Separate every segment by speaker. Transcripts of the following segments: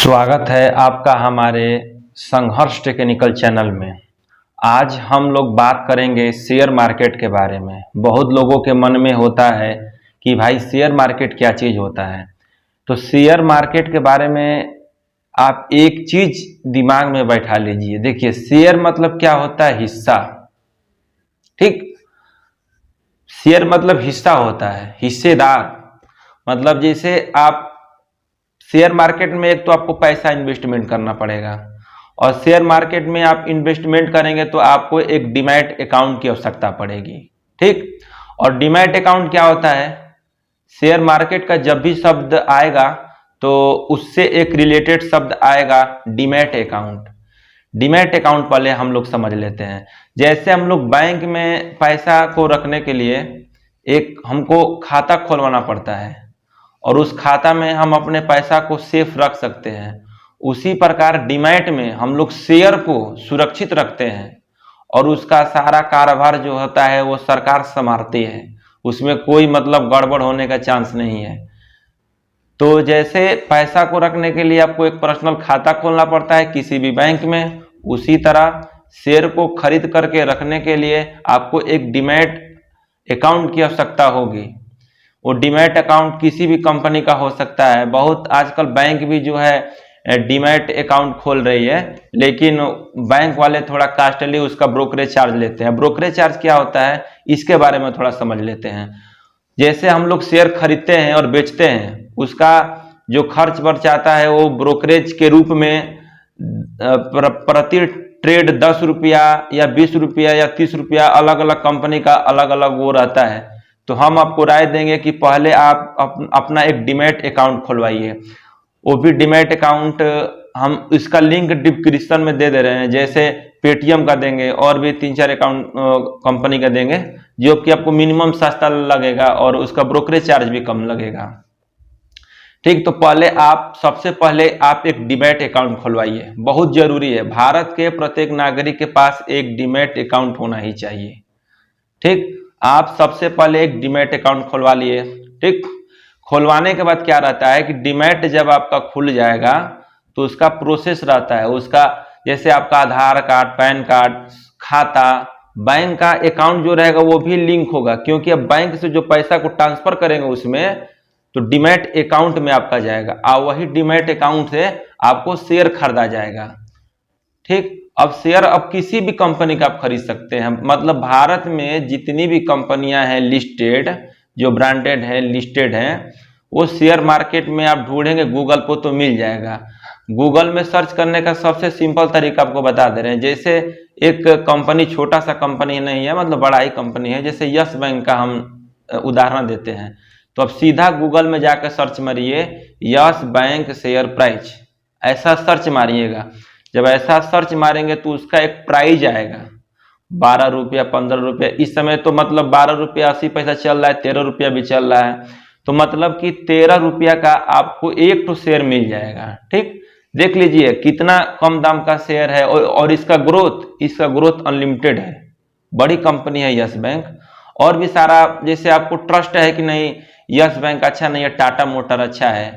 Speaker 1: स्वागत है आपका हमारे संघर्ष टेक्निकल चैनल में। आज हम लोग बात करेंगे शेयर मार्केट के बारे में। बहुत लोगों के मन में होता है कि भाई शेयर मार्केट क्या चीज़ होता है। तो शेयर मार्केट के बारे में आप एक चीज़ दिमाग में बैठा लीजिए। देखिए, शेयर मतलब क्या होता है? हिस्सा। ठीक, शेयर मतलब हिस्सा होता है, हिस्सेदार। मतलब जैसे आप शेयर मार्केट में एक तो आपको पैसा इन्वेस्टमेंट करना पड़ेगा, और शेयर मार्केट में आप इन्वेस्टमेंट करेंगे तो आपको एक डीमैट अकाउंट की आवश्यकता पड़ेगी। ठीक, और डीमैट अकाउंट क्या होता है? शेयर मार्केट का जब भी शब्द आएगा तो उससे एक रिलेटेड शब्द आएगा डीमैट अकाउंट। डीमैट अकाउंट पहले हम लोग समझ लेते हैं। जैसे हम लोग बैंक में पैसा को रखने के लिए एक हमको खाता खोलवाना पड़ता है, और उस खाता में हम अपने पैसा को सेफ रख सकते हैं। उसी प्रकार डीमैट में हम लोग शेयर को सुरक्षित रखते हैं, और उसका सारा कारोबार जो होता है वो सरकार संभालती है। उसमें कोई मतलब गड़बड़ होने का चांस नहीं है। तो जैसे पैसा को रखने के लिए आपको एक पर्सनल खाता खोलना पड़ता है किसी भी बैंक में, उसी तरह शेयर को खरीद करके रखने के लिए आपको एक डीमैट अकाउंट की आवश्यकता होगी। वो डीमैट अकाउंट किसी भी कंपनी का हो सकता है। बहुत आजकल बैंक भी जो है डीमैट अकाउंट खोल रही है, लेकिन बैंक वाले थोड़ा कॉस्टली उसका ब्रोकरेज चार्ज लेते हैं। ब्रोकरेज चार्ज क्या होता है, इसके बारे में थोड़ा समझ लेते हैं। जैसे हम लोग शेयर खरीदते हैं और बेचते हैं, उसका जो खर्च वर्च आता है वो ब्रोकरेज के रूप में प्रति ट्रेड 10 रुपया या 20 रुपया या 30 रुपया, अलग अलग कंपनी का अलग अलग वो रहता है। तो हम आपको राय देंगे कि पहले आप अपना एक डीमैट अकाउंट खुलवाइए। वो भी डीमैट अकाउंट हम इसका लिंक डिस्क्रिप्शन में दे रहे हैं। जैसे पेटीएम का देंगे, और भी 3-4 अकाउंट कंपनी का देंगे, जो कि आपको मिनिमम सस्ता लगेगा और उसका ब्रोकरेज चार्ज भी कम लगेगा। ठीक, तो सबसे पहले आप एक डीमैट अकाउंट खुलवाइए, बहुत जरूरी है। भारत के प्रत्येक नागरिक के पास एक डीमैट अकाउंट होना ही चाहिए। ठीक, आप सबसे पहले एक डीमैट अकाउंट खुलवा लिए। ठीक, खुलवाने के बाद क्या रहता है कि डीमैट जब आपका खुल जाएगा तो उसका प्रोसेस रहता है। उसका जैसे आपका आधार कार्ड, पैन कार्ड, खाता, बैंक का अकाउंट जो रहेगा वो भी लिंक होगा, क्योंकि अब बैंक से जो पैसा को ट्रांसफर करेंगे उसमें तो डीमैट अकाउंट में आपका जाएगा, और वही डीमैट अकाउंट से आपको शेयर खरीदा जाएगा। ठीक, अब शेयर अब किसी भी कंपनी का आप खरीद सकते हैं। मतलब भारत में जितनी भी कंपनियां हैं लिस्टेड, जो ब्रांडेड है, लिस्टेड हैं, वो शेयर मार्केट में आप ढूंढेंगे गूगल पर तो मिल जाएगा। गूगल में सर्च करने का सबसे सिंपल तरीका आपको बता दे रहे हैं। जैसे एक कंपनी, छोटा सा कंपनी नहीं है, मतलब बड़ा ही कंपनी है, जैसे यस बैंक का हम उदाहरण देते हैं। तो अब सीधा गूगल में जाकर सर्च मारिए यस बैंक शेयर प्राइस, ऐसा सर्च मारिएगा। जब ऐसा सर्च मारेंगे तो उसका एक प्राइस आएगा 12 रुपया, 15 रुपया। इस समय तो मतलब 12 रुपया 80 पैसा चल रहा है, 13 रुपया भी चल रहा है। तो मतलब कि 13 रुपया का आपको एक तो शेयर मिल जाएगा। ठीक, देख लीजिए कितना कम दाम का शेयर है, और इसका ग्रोथ अनलिमिटेड है। बड़ी कंपनी है यस बैंक। और भी सारा, जैसे आपको ट्रस्ट है कि नहीं यस बैंक अच्छा नहीं है, टाटा मोटर अच्छा है,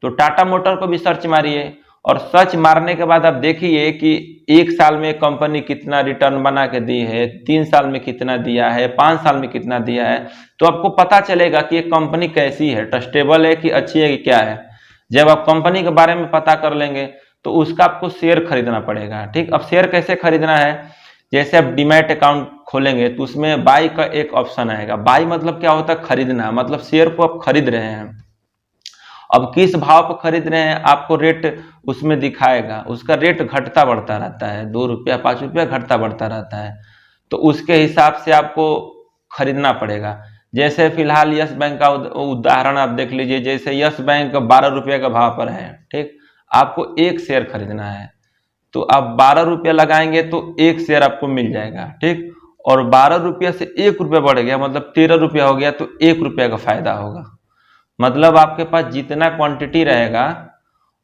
Speaker 1: तो टाटा मोटर को भी सर्च मारिए। और सर्च मारने के बाद आप देखिए कि 1 साल में कंपनी कितना रिटर्न बना के दी है, 3 साल में कितना दिया है, 5 साल में कितना दिया है। तो आपको पता चलेगा कि एक कंपनी कैसी है, ट्रस्टेबल है कि अच्छी है कि क्या है। जब आप कंपनी के बारे में पता कर लेंगे तो उसका आपको शेयर खरीदना पड़ेगा। ठीक, अब शेयर कैसे खरीदना है? जैसे आप डीमैट अकाउंट खोलेंगे तो उसमें बाई का एक ऑप्शन आएगा। बाई मतलब क्या होता है? खरीदना, मतलब शेयर को आप खरीद रहे हैं। अब किस भाव पर खरीद रहे हैं आपको रेट उसमें दिखाएगा। उसका रेट घटता बढ़ता रहता है, 2 रुपया 5 रुपया घटता बढ़ता रहता है। तो उसके हिसाब से आपको खरीदना पड़ेगा। जैसे फिलहाल यस बैंक का उदाहरण आप देख लीजिए। जैसे यस बैंक 12 रुपये का भाव पर है। ठीक, आपको एक शेयर खरीदना है, तो आप 12 रुपया लगाएंगे तो एक शेयर आपको मिल जाएगा। ठीक, और 12 रुपया से 1 रुपया बढ़ गया, मतलब 13 रुपया हो गया, तो 1 रुपया का फायदा होगा। मतलब आपके पास जितना क्वांटिटी रहेगा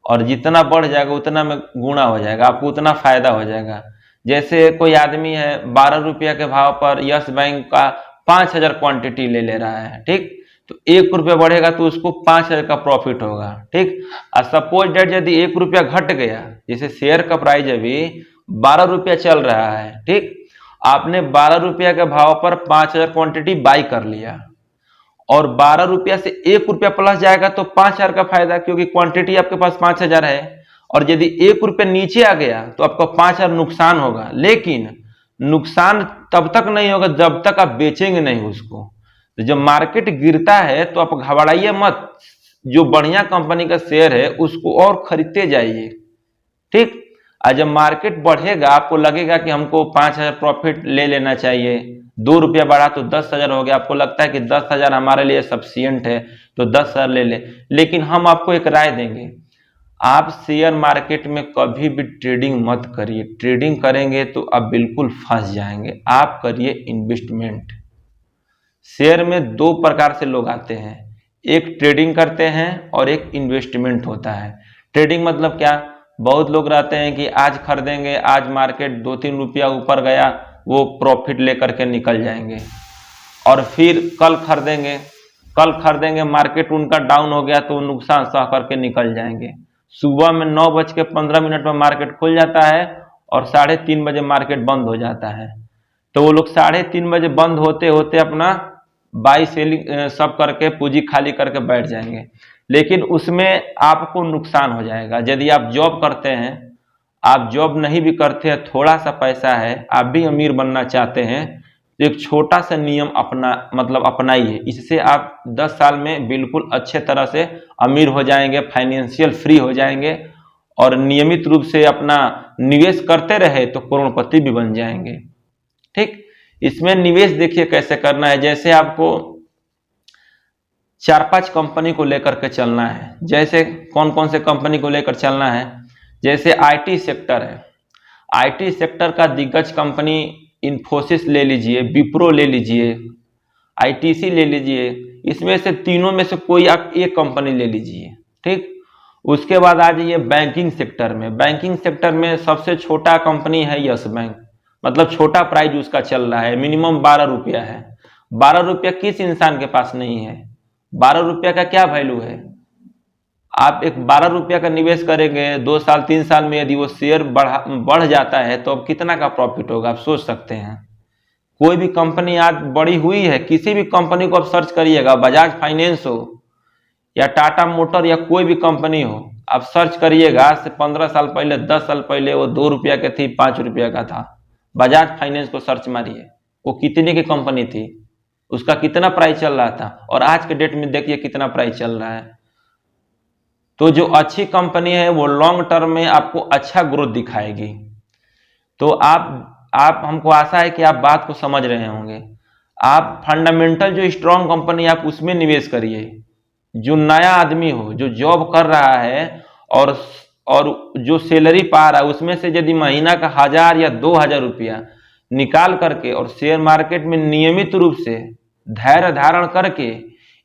Speaker 1: और जितना बढ़ जाएगा उतना में गुणा हो जाएगा, आपको उतना फायदा हो जाएगा। जैसे कोई आदमी है 12 रुपया के भाव पर यस बैंक का 5000 क्वांटिटी ले रहा है। ठीक, तो 1 रुपया बढ़ेगा तो उसको 5,000 का प्रॉफिट होगा। ठीक, और सपोज डेट यदि 1 रुपया घट गया, जैसे शेयर का प्राइस अभी 12 रुपया चल रहा है, ठीक, आपने 12 रुपया के भाव पर 5,000 क्वांटिटी बाई कर लिया और 12 रुपया से 1 रुपया प्लस जाएगा तो 5,000 का फायदा, क्योंकि क्वांटिटी आपके पास 5,000 है। और यदि 1 रुपया नीचे आ गया तो आपका 5,000 नुकसान होगा, लेकिन नुकसान तब तक नहीं होगा जब तक आप बेचेंगे नहीं उसको। तो जब मार्केट गिरता है तो आप घबराइए मत, जो बढ़िया कंपनी का शेयर है उसको और खरीदते जाइए। ठीक, और जब मार्केट बढ़ेगा आपको लगेगा कि हमको 5,000 प्रॉफिट ले लेना चाहिए, 2 रुपया बढ़ा तो 10,000 हो गया, आपको लगता है कि 10,000 हमारे लिए सफिशियंट है तो 10,000 ले ले। लेकिन हम आपको एक राय देंगे, आप शेयर मार्केट में कभी भी ट्रेडिंग मत करिए। ट्रेडिंग करेंगे तो आप बिल्कुल फंस जाएंगे। आप करिए इन्वेस्टमेंट। शेयर में 2 प्रकार से लोग आते हैं, एक ट्रेडिंग करते हैं और एक इन्वेस्टमेंट होता है। ट्रेडिंग मतलब क्या, बहुत लोग रहते हैं कि आज खरीदेंगे, आज मार्केट 2-3 रुपया ऊपर गया, वो प्रॉफिट लेकर के निकल जाएंगे, और फिर कल खरीदेंगे मार्केट उनका डाउन हो गया तो नुकसान सह करके निकल जाएंगे। सुबह में 9:15 में मार्केट खुल जाता है और 3:30 मार्केट बंद हो जाता है, तो वो लोग 3:30 बंद होते होते अपना बाई सेलिंग सब करके पूंजी खाली करके बैठ जाएंगे। लेकिन उसमें आपको नुकसान हो जाएगा। यदि आप जॉब करते हैं, आप जॉब नहीं भी करते हैं, थोड़ा सा पैसा है, आप भी अमीर बनना चाहते हैं, तो एक छोटा सा नियम अपनाइए। इससे आप 10 साल में बिल्कुल अच्छे तरह से अमीर हो जाएंगे, फाइनेंशियल फ्री हो जाएंगे, और नियमित रूप से अपना निवेश करते रहे तो करोड़पति भी बन जाएंगे। ठीक, इसमें निवेश देखिए कैसे करना है। जैसे आपको 4-5 कंपनी को लेकर के चलना है। जैसे कौन कौन से कंपनी को लेकर चलना है, जैसे आईटी सेक्टर है, आईटी सेक्टर का दिग्गज कंपनी इन्फोसिस ले लीजिए, विप्रो ले लीजिए, आईटीसी ले लीजिए। इसमें से तीनों में से कोई आप एक कंपनी ले लीजिए। ठीक, उसके बाद आ जाइए बैंकिंग सेक्टर में। बैंकिंग सेक्टर में सबसे छोटा कंपनी है यस बैंक, मतलब छोटा प्राइस उसका चल रहा है, मिनिमम 12 रुपया है। 12 रुपया किस इंसान के पास नहीं है? 12 रुपया का क्या वैल्यू है? आप एक 12 रुपया का निवेश करेंगे, 2 साल 3 साल में यदि वो शेयर बढ़ जाता है तो अब कितना का प्रॉफिट होगा, आप सोच सकते हैं। कोई भी कंपनी आज बड़ी हुई है, किसी भी कंपनी को आप सर्च करिएगा, बजाज फाइनेंस हो या टाटा मोटर या कोई भी कंपनी हो, आप सर्च करिएगा, आज से 15 साल पहले 10 साल पहले वो 2 रुपया के थी, 5 रुपया का था। बजाज फाइनेंस को सर्च मारिए, वो कितने की कंपनी थी, उसका कितना प्राइस चल रहा था, और आज के डेट में देखिए कितना प्राइस चल रहा है। तो जो अच्छी कंपनी है वो लॉन्ग टर्म में आपको अच्छा ग्रोथ दिखाएगी। तो आप हमको आशा है कि आप बात को समझ रहे होंगे। आप फंडामेंटल जो स्ट्रॉन्ग कंपनी आप उसमें निवेश करिए। जो नया आदमी हो, जो जॉब कर रहा है और जो सैलरी पा रहा है, उसमें से यदि महीना का 1,000 या 2,000 रुपया निकाल करके और शेयर मार्केट में नियमित रूप से धैर्य धारण करके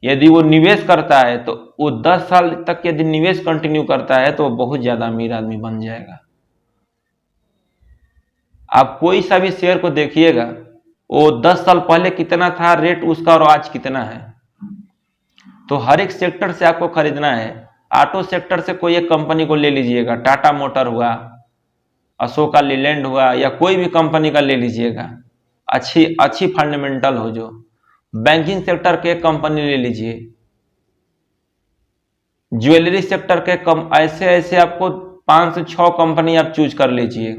Speaker 1: यदि वो निवेश करता है, तो वो 10 साल तक यदि निवेश कंटिन्यू करता है तो वो बहुत ज्यादा अमीर आदमी बन जाएगा। आप कोई सा भी शेयर को देखिएगा, वो 10 साल पहले कितना था रेट उसका और आज कितना है। तो हर एक सेक्टर से आपको खरीदना है। ऑटो सेक्टर से कोई एक कंपनी को ले लीजिएगा, टाटा मोटर हुआ, अशोका लीलैंड हुआ, या कोई भी कंपनी का ले लीजिएगा, अच्छी फंडामेंटल हो। जो बैंकिंग सेक्टर के कंपनी ले लीजिए, ज्वेलरी सेक्टर के ऐसे आपको 5 से 6 कंपनी आप चूज कर लीजिए।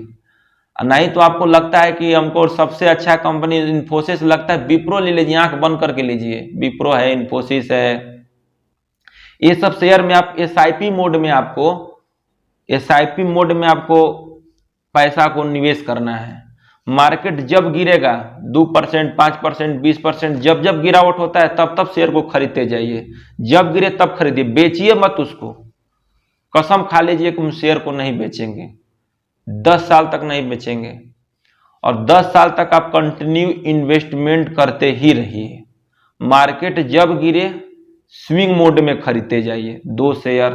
Speaker 1: नहीं तो आपको लगता है कि हमको सबसे अच्छा कंपनी इन्फोसिस लगता है, विप्रो ले लीजिए, आंख बंद करके लीजिए। विप्रो है, इन्फोसिस है, ये सब शेयर में आप एसआईपी मोड में आपको पैसा को निवेश करना है। मार्केट जब गिरेगा 2%, 5%, 20%, जब गिरावट होता है तब शेयर को खरीदते जाइए। जब गिरे तब खरीदिए, बेचिए मत उसको। कसम खा लीजिए कि हम शेयर को नहीं बेचेंगे, 10 साल तक नहीं बेचेंगे, और 10 साल तक आप कंटिन्यू इन्वेस्टमेंट करते ही रहिए। मार्केट जब गिरे स्विंग मोड में खरीदते जाइए। 2 शेयर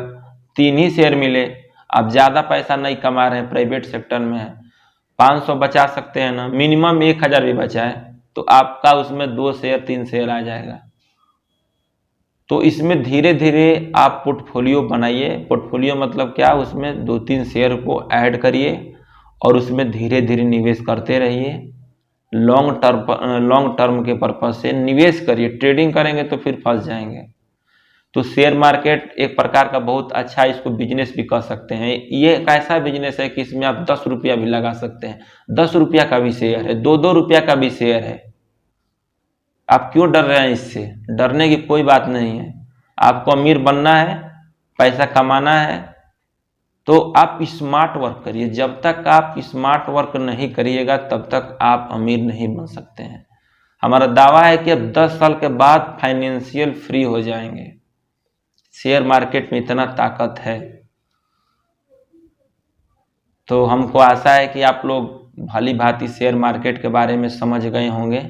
Speaker 1: 3 ही शेयर मिले, आप ज्यादा पैसा नहीं कमा रहे हैं, प्राइवेट सेक्टर में है, 500 बचा सकते हैं ना, मिनिमम 1,000 भी बचाए तो आपका उसमें 2 शेयर 3 शेयर आ जाएगा। तो इसमें धीरे धीरे आप पोर्टफोलियो बनाइए। पोर्टफोलियो मतलब क्या, उसमें 2-3 शेयर को ऐड करिए और उसमें धीरे धीरे निवेश करते रहिए। लॉन्ग टर्म के पर्पज से निवेश करिए। ट्रेडिंग करेंगे तो फिर फंस जाएंगे। तो शेयर मार्केट एक प्रकार का बहुत अच्छा, इसको बिजनेस भी कह सकते हैं। ये एक ऐसा बिजनेस है कि इसमें आप 10 रुपया भी लगा सकते हैं। 10 रुपया का भी शेयर है, 2-2 रुपया का भी शेयर है। आप क्यों डर रहे हैं? इससे डरने की कोई बात नहीं है। आपको अमीर बनना है, पैसा कमाना है, तो आप स्मार्ट वर्क करिए। जब तक आप स्मार्ट वर्क नहीं करिएगा तब तक आप अमीर नहीं बन सकते हैं। हमारा दावा है कि अब 10 साल के बाद फाइनेंशियल फ्री हो जाएंगे। शेयर मार्केट में इतना ताकत है। तो हमको आशा है कि आप लोग भली भांति शेयर मार्केट के बारे में समझ गए होंगे।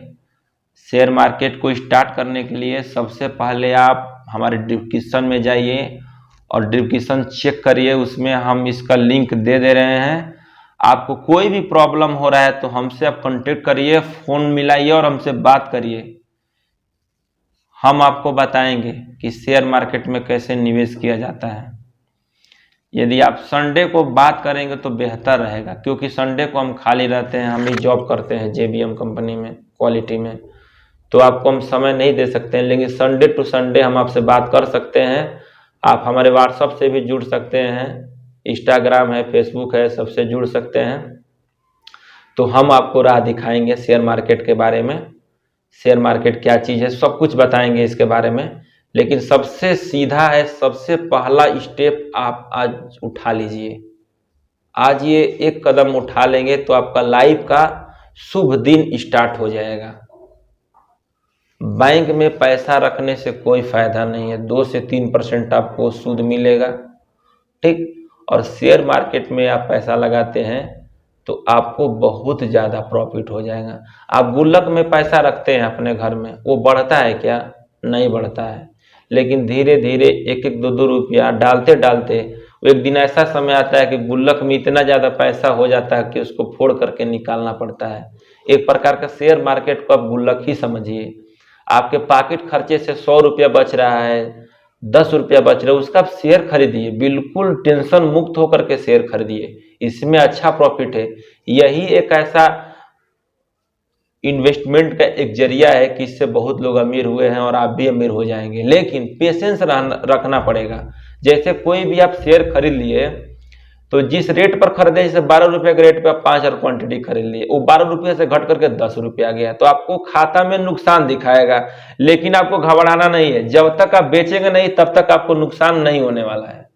Speaker 1: शेयर मार्केट को स्टार्ट करने के लिए सबसे पहले आप हमारे डिस्क्रिप्शन में जाइए और डिस्क्रिप्शन चेक करिए, उसमें हम इसका लिंक दे रहे हैं। आपको कोई भी प्रॉब्लम हो रहा है तो हमसे आप कांटेक्ट करिए, फ़ोन मिलाइए और हमसे बात करिए। हम आपको बताएंगे कि शेयर मार्केट में कैसे निवेश किया जाता है। यदि आप संडे को बात करेंगे तो बेहतर रहेगा, क्योंकि संडे को हम खाली रहते हैं। हम भी जॉब करते हैं JBM कंपनी में, क्वालिटी में, तो आपको हम समय नहीं दे सकते हैं। लेकिन संडे टू संडे हम आपसे बात कर सकते हैं। आप हमारे व्हाट्सएप से भी जुड़ सकते हैं, इंस्टाग्राम है, फेसबुक है, सबसे जुड़ सकते हैं। तो हम आपको राह दिखाएंगे शेयर मार्केट के बारे में। शेयर मार्केट क्या चीज़ है सब कुछ बताएंगे इसके बारे में। लेकिन सबसे सीधा है, सबसे पहला स्टेप आप आज उठा लीजिए। आज ये एक कदम उठा लेंगे तो आपका लाइफ का शुभ दिन स्टार्ट हो जाएगा। बैंक में पैसा रखने से कोई फायदा नहीं है, 2 से 3% आपको सूद मिलेगा, ठीक। और शेयर मार्केट में आप पैसा लगाते हैं तो आपको बहुत ज़्यादा प्रॉफिट हो जाएगा। आप गुल्लक में पैसा रखते हैं अपने घर में, वो बढ़ता है क्या? नहीं बढ़ता है। लेकिन धीरे धीरे 1-1, 2-2 रुपया डालते डालते एक दिन ऐसा समय आता है कि गुल्लक में इतना ज़्यादा पैसा हो जाता है कि उसको फोड़ करके निकालना पड़ता है। एक प्रकार का शेयर मार्केट को आप गुल्लक ही समझिए। आपके पॉकेट खर्चे से 100 रुपया बच रहा है, 10 रुपया बच रहा है, उसका आप शेयर खरीदिए। बिल्कुल टेंशन मुक्त होकर के शेयर खरीदिए, इसमें अच्छा प्रॉफिट है। यही एक ऐसा इन्वेस्टमेंट का एक जरिया है कि इससे बहुत लोग अमीर हुए हैं और आप भी अमीर हो जाएंगे। लेकिन पेशेंस रखना पड़ेगा। जैसे कोई भी आप शेयर खरीद लिए तो जिस रेट पर खरीदे, जैसे 12 रुपये के रेट पे आप 5000 क्वांटिटी खरीद लिए, वो 12 रुपये से घट करके 10 रुपया गया तो आपको खाता में नुकसान दिखाएगा। लेकिन आपको घबराना नहीं है, जब तक आप बेचेंगे नहीं तब तक आपको नुकसान नहीं होने वाला है।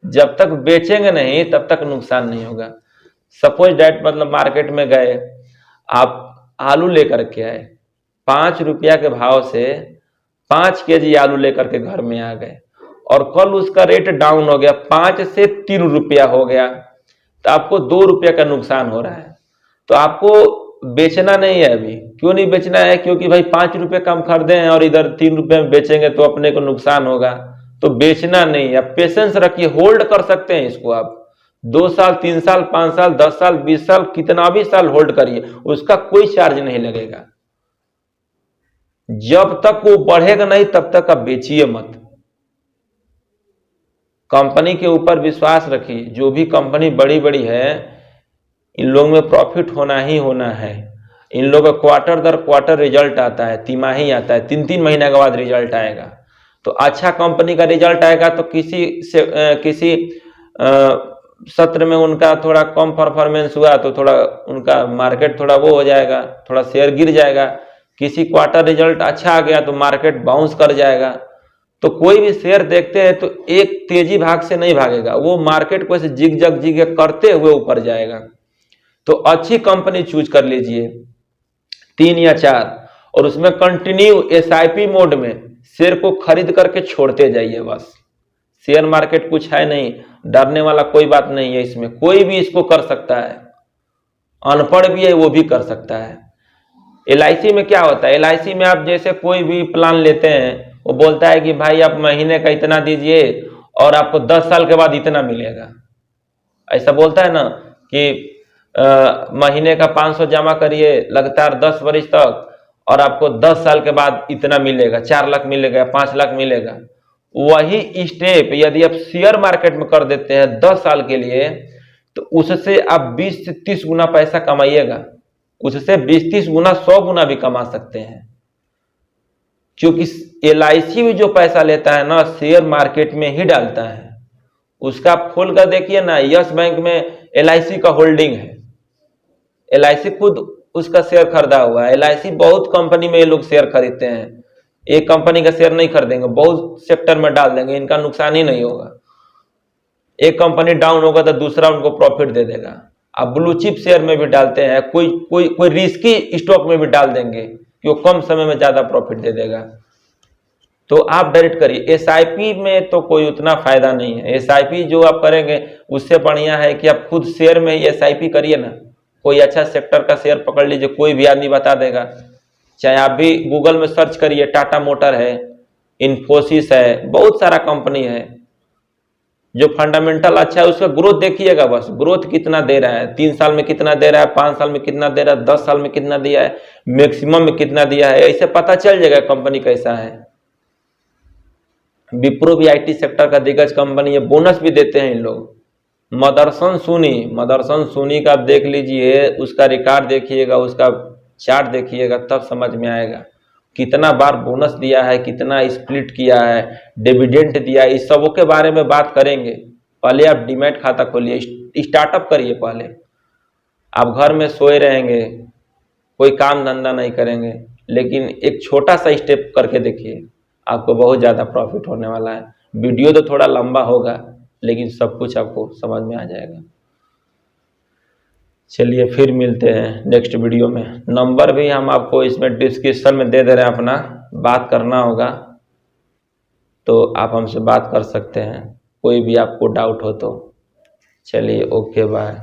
Speaker 1: जब तक बेचेंगे नहीं तब तक नुकसान नहीं होगा। सपोज डैट, मतलब मार्केट में गए, आप आलू लेकर के आए, 5 रुपया के भाव से 5 केजी आलू लेकर के घर में आ गए और कल उसका रेट डाउन हो गया, 5 से 3 रुपया हो गया, तो आपको 2 रुपया का नुकसान हो रहा है। तो आपको बेचना नहीं है। अभी क्यों नहीं बेचना है? क्योंकि भाई 5 रुपये कम खरीदे हैं और इधर 3 रुपये में बेचेंगे तो अपने को नुकसान होगा। तो बेचना नहीं, आप पेशेंस रखिए, होल्ड कर सकते हैं इसको। आप 2 साल, 3 साल, 5 साल, 10 साल, 20 साल, कितना भी साल होल्ड करिए, उसका कोई चार्ज नहीं लगेगा। जब तक वो बढ़ेगा नहीं तब तक आप बेचिए मत। कंपनी के ऊपर विश्वास रखिए। जो भी कंपनी बड़ी बड़ी है, इन लोगों में प्रॉफिट होना ही होना है। इन लोगों का क्वार्टर दर क्वार्टर रिजल्ट आता है, तिमाही आता है, 3-3 महीने के बाद रिजल्ट आएगा। तो अच्छा कंपनी का रिजल्ट आएगा तो किसी सत्र में उनका थोड़ा कम परफॉर्मेंस हुआ तो थोड़ा उनका मार्केट थोड़ा वो हो जाएगा, थोड़ा शेयर गिर जाएगा। किसी क्वार्टर रिजल्ट अच्छा आ गया तो मार्केट बाउंस कर जाएगा। तो कोई भी शेयर देखते हैं तो एक तेजी भाग से नहीं भागेगा, वो मार्केट को ऐसे जिग जग करते हुए ऊपर जाएगा। तो अच्छी कंपनी चूज कर लीजिए, 3 या 4, और उसमें कंटिन्यू SIP मोड में शेयर को खरीद करके छोड़ते जाइए बस। शेयर मार्केट कुछ है नहीं, डरने वाला कोई बात नहीं है। इसमें कोई भी इसको कर सकता है, अनपढ़ भी है वो भी कर सकता है। LIC में क्या होता है? LIC में आप जैसे कोई भी प्लान लेते हैं, वो बोलता है कि भाई आप महीने का इतना दीजिए और आपको 10 साल के बाद इतना मिलेगा। ऐसा बोलता है ना कि महीने का 500 जमा करिए लगातार 10 वर्ष तक और आपको 10 साल के बाद इतना मिलेगा, 4 लाख मिलेगा, 5 लाख मिलेगा। वही स्टेप यदि आप शेयर मार्केट में कर देते हैं 10 साल के लिए, तो उससे आप 20 से 30 गुना पैसा कमाइएगा। उससे 20-30 गुना, 100 गुना भी कमा सकते हैं। क्योंकि LIC भी जो पैसा लेता है ना, शेयर मार्केट में ही डालता है। उसका आप खोल कर देखिए ना, यस बैंक में LIC का होल्डिंग है, LIC खुद उसका शेयर खरीदा हुआ है। LIC बहुत कंपनी में ये लोग शेयर खरीदते हैं, एक कंपनी का शेयर नहीं खरीदेंगे, बहुत सेक्टर में डाल देंगे, इनका नुकसान ही नहीं होगा। एक कंपनी डाउन होगा तो दूसरा उनको प्रॉफिट दे देगा। आप ब्लू चिप शेयर में भी डालते हैं, कोई रिस्की स्टॉक में भी डाल देंगे कि वो कम समय में ज्यादा प्रॉफिट दे देगा। तो आप डायरेक्ट करिए। SIP में तो कोई उतना फायदा नहीं है। SIP जो आप करेंगे उससे बढ़िया है कि आप खुद शेयर में ही SIP करिए ना। कोई अच्छा सेक्टर का शेयर पकड़ लीजिए, कोई भी आदमी बता देगा। चाहे आप भी गूगल में सर्च करिए, टाटा मोटर है, इन्फोसिस है, बहुत सारा कंपनी है। जो फंडामेंटल अच्छा है उसका ग्रोथ देखिएगा, बस ग्रोथ कितना दे रहा है, 3 साल में कितना दे रहा है, 5 साल में कितना दे रहा है, 10 साल में कितना दिया है, मैक्सिमम में कितना दिया है, ऐसे पता चल जाएगा कंपनी कैसा है। विप्रो भी IT सेक्टर का दिग्गज कंपनी है, बोनस भी देते हैं इन लोग। मदरसन सुनी का आप देख लीजिए, उसका रिकॉर्ड देखिएगा, उसका चार्ट देखिएगा, तब समझ में आएगा कितना बार बोनस दिया है, कितना स्प्लिट किया है, डिविडेंड दिया है। इस सबों के बारे में बात करेंगे। पहले आप डीमैट खाता खोलिए, स्टार्टअप करिए। पहले आप घर में सोए रहेंगे, कोई काम धंधा नहीं करेंगे, लेकिन एक छोटा सा स्टेप करके देखिए, आपको बहुत ज़्यादा प्रॉफिट होने वाला है। वीडियो तो थोड़ा लंबा होगा, लेकिन सब कुछ आपको समझ में आ जाएगा। चलिए फिर मिलते हैं नेक्स्ट वीडियो में। नंबर भी हम आपको इसमें डिस्क्रिप्शन में दे रहे हैं, अपना बात करना होगा तो आप हमसे बात कर सकते हैं, कोई भी आपको डाउट हो तो। चलिए, ओके, बाय।